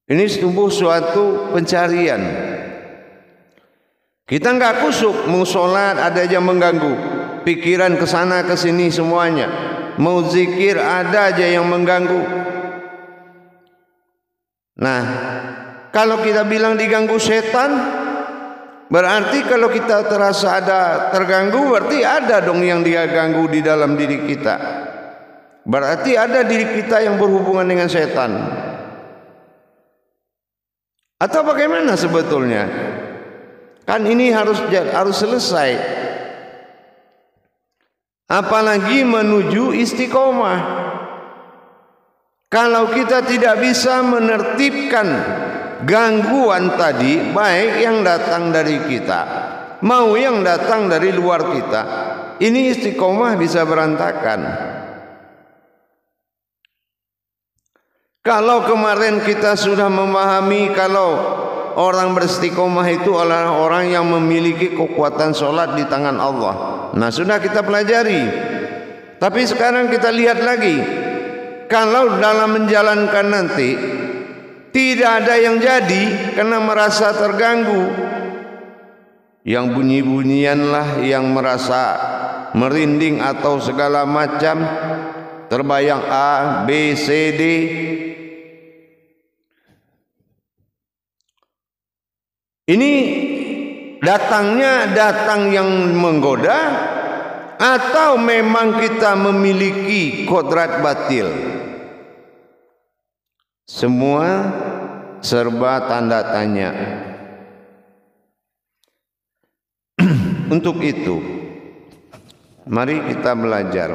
Ini tumbuh suatu pencarian. Kita nggak kusuk, mau sholat ada aja mengganggu, pikiran kesana kesini semuanya, mau zikir ada aja yang mengganggu. Nah, kalau kita bilang diganggu setan, berarti kalau kita terasa ada terganggu, berarti ada dong yang dia ganggu di dalam diri kita. Berarti ada diri kita yang berhubungan dengan setan. Atau bagaimana sebetulnya? Kan ini harus selesai. Apalagi menuju istiqomah. Kalau kita tidak bisa menertibkan gangguan tadi, baik yang datang dari kita, mau yang datang dari luar kita, ini istiqomah bisa berantakan. Kalau kemarin kita sudah memahami kalau orang beristiqomah itu adalah orang yang memiliki kekuatan sholat di tangan Allah. Nah, sudah kita pelajari. Tapi sekarang kita lihat lagi. Kalau dalam menjalankan nanti tidak ada yang jadi karena merasa terganggu. Yang bunyi-bunyianlah yang merasa merinding atau segala macam, terbayang A, B, C, D. Ini datang yang menggoda atau memang kita memiliki kodrat batil? Semua serba tanda tanya. Untuk itu, mari kita belajar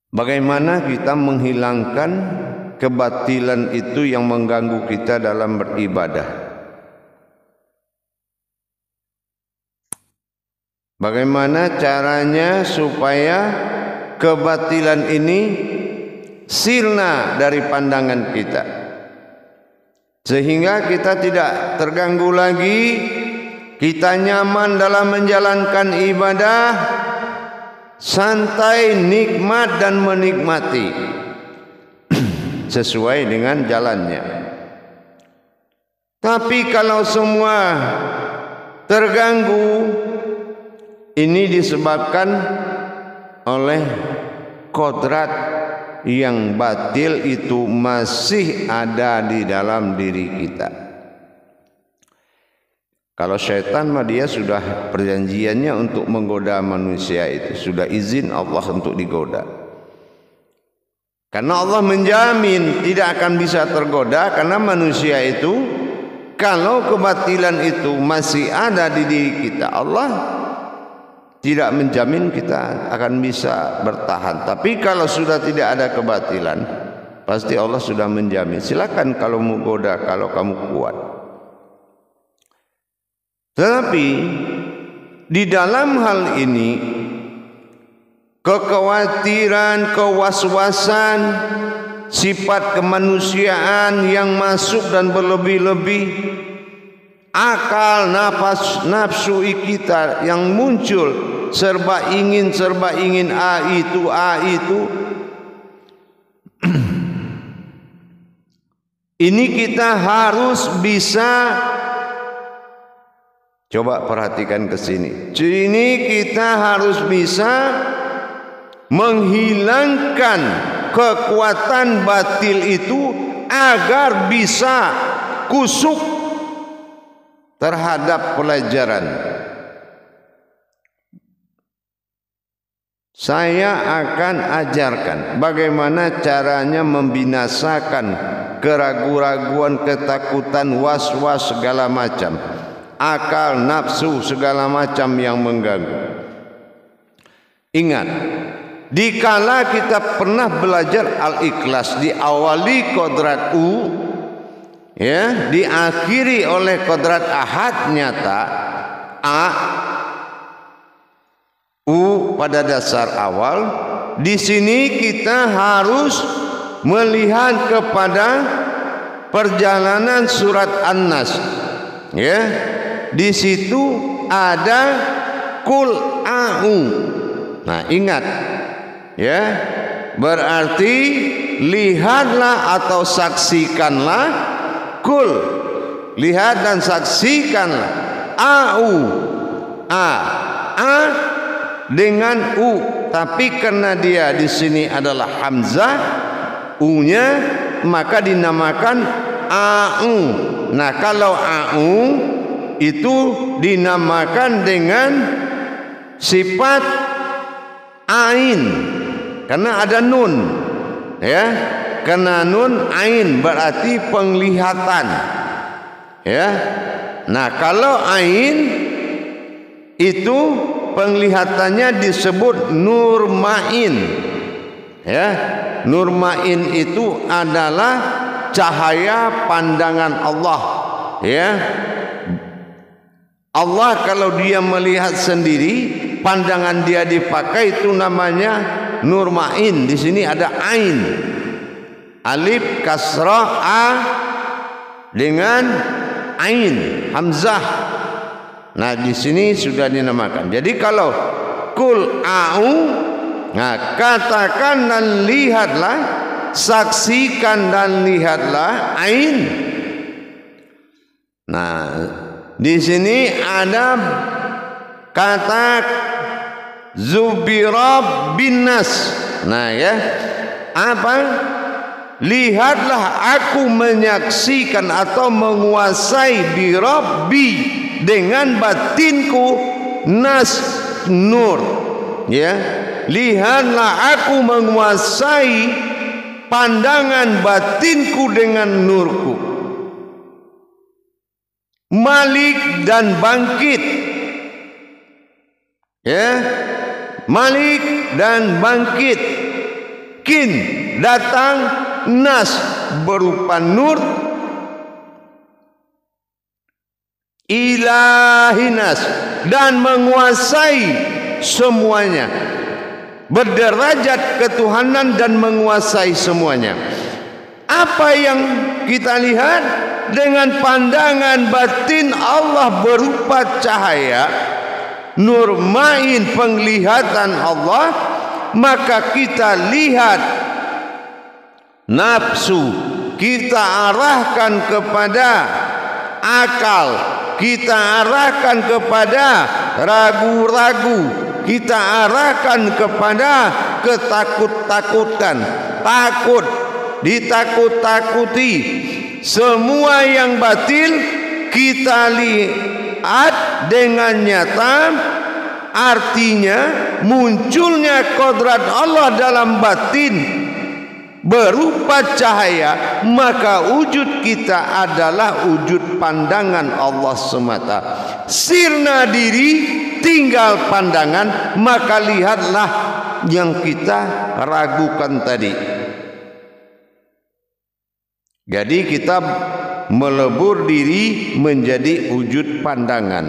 bagaimana kita menghilangkan kebatilan itu yang mengganggu kita dalam beribadah. Bagaimana caranya supaya kebatilan ini sirna dari pandangan kita, sehingga kita tidak terganggu lagi, kita nyaman dalam menjalankan ibadah, santai, nikmat dan menikmati sesuai dengan jalannya. Tapi kalau semua terganggu, ini disebabkan oleh kodrat yang batil itu masih ada di dalam diri kita. Kalau syaitan mah dia sudah perjanjiannya untuk menggoda manusia itu, sudah izin Allah untuk digoda. Karena Allah menjamin tidak akan bisa tergoda, karena manusia itu kalau kebatilan itu masih ada di diri kita, Allah tidak menjamin kita akan bisa bertahan. Tapi kalau sudah tidak ada kebatilan, pasti Allah sudah menjamin. Silakan kalau mau goda, kalau kamu kuat. Tetapi di dalam hal ini, kekhawatiran, kewaswasan, sifat kemanusiaan yang masuk dan berlebih-lebih, akal, nafsu kita yang muncul, serba ingin A itu. Ini kita harus bisa, coba perhatikan ke sini. Ini kita harus bisa menghilangkan kekuatan batil itu agar bisa kusuk terhadap pelajaran. Saya akan ajarkan bagaimana caranya membinasakan keraguan-raguan, ketakutan, was-was segala macam, akal, nafsu segala macam yang mengganggu. Ingat, dikala kita pernah belajar al-ikhlas, diawali kodrat U, ya, diakhiri oleh kodrat ahad nyata A, U pada dasar awal. Di sini kita harus melihat kepada perjalanan surat An-Nas, ya. Di situ ada kul a'u. Nah, ingat, ya, berarti lihatlah atau saksikanlah. Kul, lihat dan saksikanlah. Au, a dengan u, tapi karena dia di sini adalah hamzah u-nya, maka dinamakan au. Nah, kalau au itu dinamakan dengan sifat ain karena ada nun, ya. Karena nun ain berarti penglihatan, ya. Nah, kalau ain itu penglihatannya disebut nurmain, ya. Nurmain itu adalah cahaya pandangan Allah, ya. Allah kalau dia melihat sendiri, pandangan dia dipakai itu namanya nurmain. Di sini ada ain, alif kasrah a dengan ain hamzah. Nah, di sini sudah dinamakan. Jadi kalau kul au, nah katakan dan lihatlah, saksikan dan lihatlah ain. Nah, di sini ada kata zubira binnas. Nah, ya, apa? Lihatlah aku menyaksikan atau menguasai birabbi dengan batinku nas nur, ya. Lihatlah aku menguasai pandangan batinku dengan nurku. Malik dan bangkit, ya. Malik dan bangkit. Kin datang, nas berupa nur, ilahinas dan menguasai semuanya, berderajat ketuhanan dan menguasai semuanya. Apa yang kita lihat dengan pandangan batin Allah berupa cahaya nurmain, penglihatan Allah, maka kita lihat nafsu, kita arahkan kepada akal, kita arahkan kepada ragu-ragu, kita arahkan kepada ketakut-takutan, takut, ditakut-takuti. Semua yang batil kita lihat dengan nyata, artinya munculnya kodrat Allah dalam batin berupa cahaya, maka wujud kita adalah wujud pandangan Allah semata. Sirna diri, tinggal pandangan, maka lihatlah yang kita ragukan tadi. Jadi kita melebur diri menjadi wujud pandangan,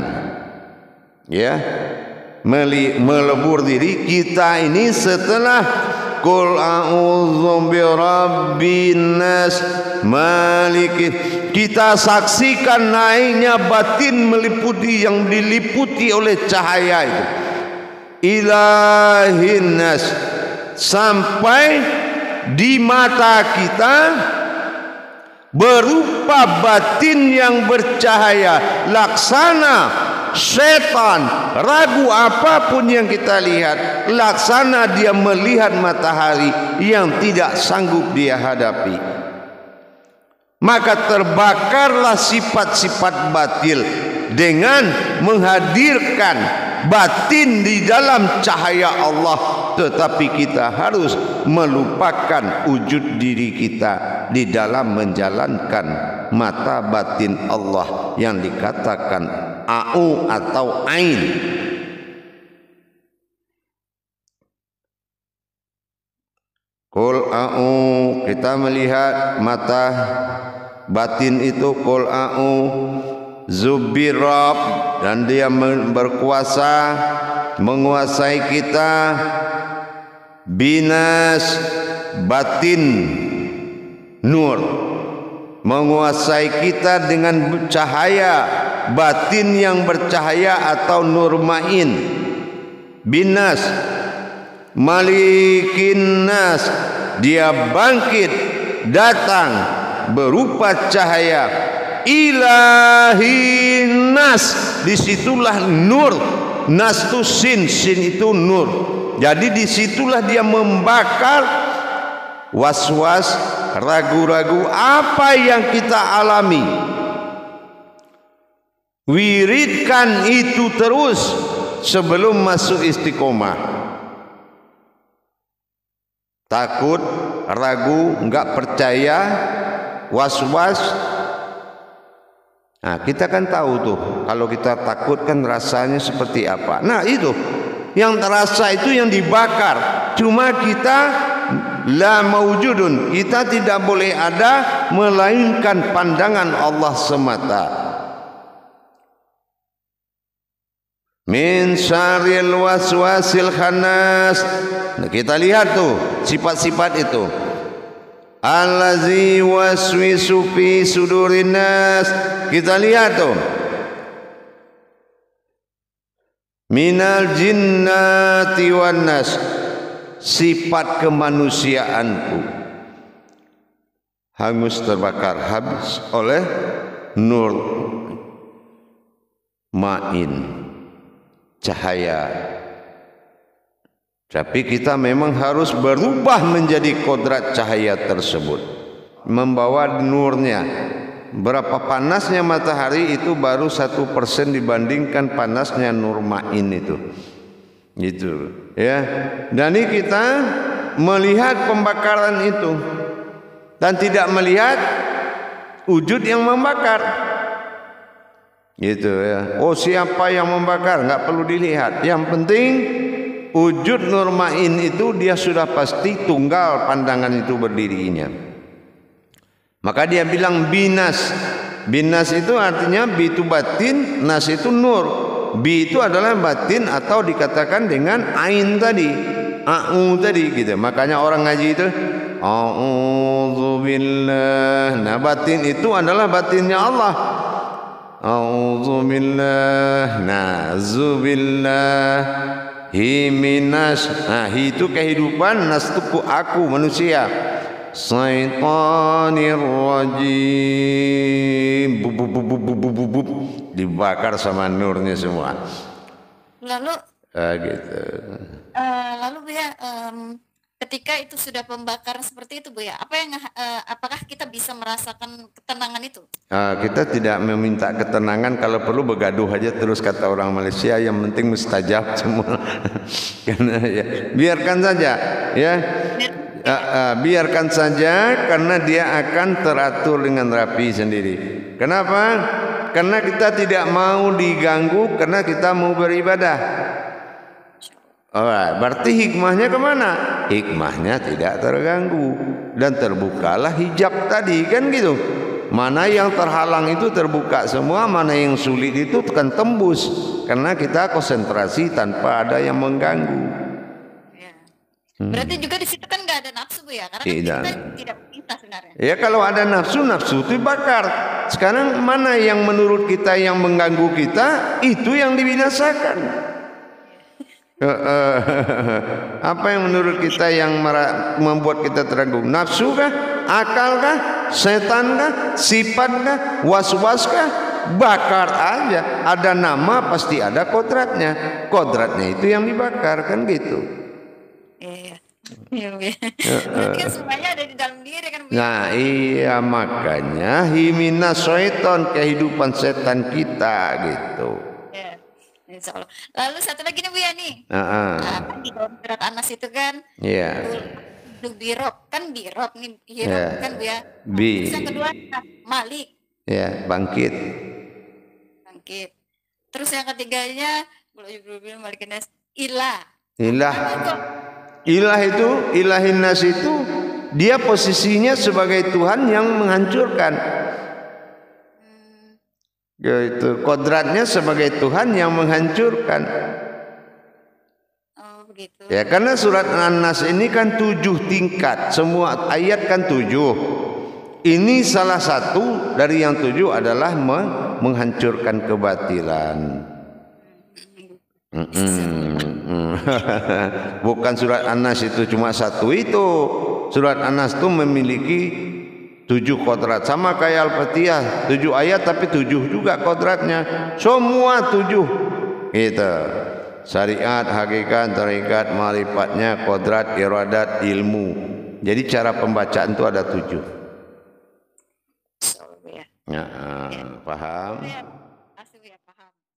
ya. Melebur diri kita ini setelah Qul a'udzu birabbin nas maliki, kita saksikan naiknya batin meliputi, yang diliputi oleh cahaya itu, ilahin nas, sampai di mata kita berupa batin yang bercahaya, laksana setan ragu apapun yang kita lihat, laksana dia melihat matahari yang tidak sanggup dia hadapi. Maka terbakarlah sifat-sifat batil dengan menghadirkan batin di dalam cahaya Allah. Tetapi kita harus melupakan wujud diri kita di dalam menjalankan mata batin Allah yang dikatakan au atau ain. Qul au, kita melihat mata batin itu. Qul au zubirab, dan dia berkuasa menguasai kita. Binas, batin nur, menguasai kita dengan cahaya batin yang bercahaya atau nurmain. Binas, malikin nas, dia bangkit datang berupa cahaya ilahin nas. Disitulah nur. Nas itu sin, sin itu nur. Jadi disitulah dia membakar was-was, ragu-ragu apa yang kita alami. Wiridkan itu terus sebelum masuk istiqomah. Takut, ragu, enggak percaya, was-was. Nah, kita kan tahu tuh kalau kita takut kan rasanya seperti apa. Nah, itu yang terasa itu yang dibakar. Cuma kita la maujudun, kita tidak boleh ada melainkan pandangan Allah semata. Min syarril waswasil khannas. Nah, kita lihat tuh sifat-sifat itu. Allazi waswisu fi sudurin nas. Kita lihat tuh. Minal jinnati wan nas. Sifat kemanusiaanku hangus terbakar habis oleh nur ma'in, cahaya. Tapi kita memang harus berubah menjadi kodrat cahaya tersebut, membawa nurnya. Berapa panasnya matahari itu baru 1% dibandingkan panasnya nur ma'in itu. Gitu ya. Dan ini kita melihat pembakaran itu dan tidak melihat wujud yang membakar. Gitu ya. Oh, siapa yang membakar nggak perlu dilihat. Yang penting wujud nur ma'in itu dia sudah pasti tunggal pandangan itu berdirinya. Maka dia bilang binas. Binas itu artinya bi itu batin, nas itu nur. Bi itu adalah batin atau dikatakan dengan ain tadi, au tadi gitu. Makanya orang ngaji itu a'udzubillah. Nah, batin itu adalah batinnya Allah. A'udzubillah, na'zubillah, himinas. Nah, itu kehidupan, nas itu aku manusia. Syaitanir rajim. Dibakar sama nurnya semua. Lalu Gitu. lalu Bu ya, ketika itu sudah pembakaran seperti itu Bu ya, apakah kita bisa merasakan ketenangan itu? Kita tidak meminta ketenangan, kalau perlu begaduh aja terus kata orang Malaysia, yang penting mustajab semua. Karena ya, biarkan saja ya. Biarkan saja karena dia akan teratur dengan rapi sendiri. Kenapa? Karena kita tidak mau diganggu, karena kita mau beribadah. Alright, berarti hikmahnya kemana? Hikmahnya tidak terganggu dan terbukalah hijab tadi, kan gitu. Mana yang terhalang itu terbuka semua, mana yang sulit itu akan tembus karena kita konsentrasi tanpa ada yang mengganggu. Berarti juga di situ kan nggak ada nafsu Bu ya, karena kan kita tidak bisa sebenarnya. Ya, kalau ada nafsu, nafsu itu bakar. Sekarang mana yang menurut kita yang mengganggu kita, itu yang dibinasakan. Apa yang menurut kita yang membuat kita terganggu? Nafsu kah? Akal kah? Setan kah? Sifat kah? Was-was kah? Bakar aja. Ada nama pasti ada kodratnya. Kodratnya itu yang dibakar, kan gitu. Iya, mungkin semuanya ada di dalam diri kan Bu. Nah iya, makanya himina syaiton, kehidupan setan kita gitu. Ya, insya Allah. Lalu satu lagi nih Bu ya nih. Di dalam surat An-Nas itu kan. Iya. Birok kan birok nih, hirok kan Bu ya. Terus yang kedua Malik. Ya, bangkit. Bangkit. Terus yang ketiganya balikin ilah. Ilah. Ilah itu, ilahin nas itu dia posisinya sebagai Tuhan yang menghancurkan. Yaitu kodratnya sebagai Tuhan yang menghancurkan. Oh begitu. Ya, karena surat An-Nas ini kan 7 tingkat, semua ayat kan 7. Ini salah satu dari yang 7 adalah menghancurkan kebatilan. Bukan surat An-Nas itu cuma satu itu. Surat An-Nas itu memiliki 7 kodrat, sama kayak Al-Fatihah 7 ayat tapi 7 juga kodratnya, semua 7 gitu. Syariat, hakikat, tarekat, ma'rifatnya, kodrat, iradat, ilmu. Jadi cara pembacaan itu ada 7. So, ya. Ya, paham? Ya.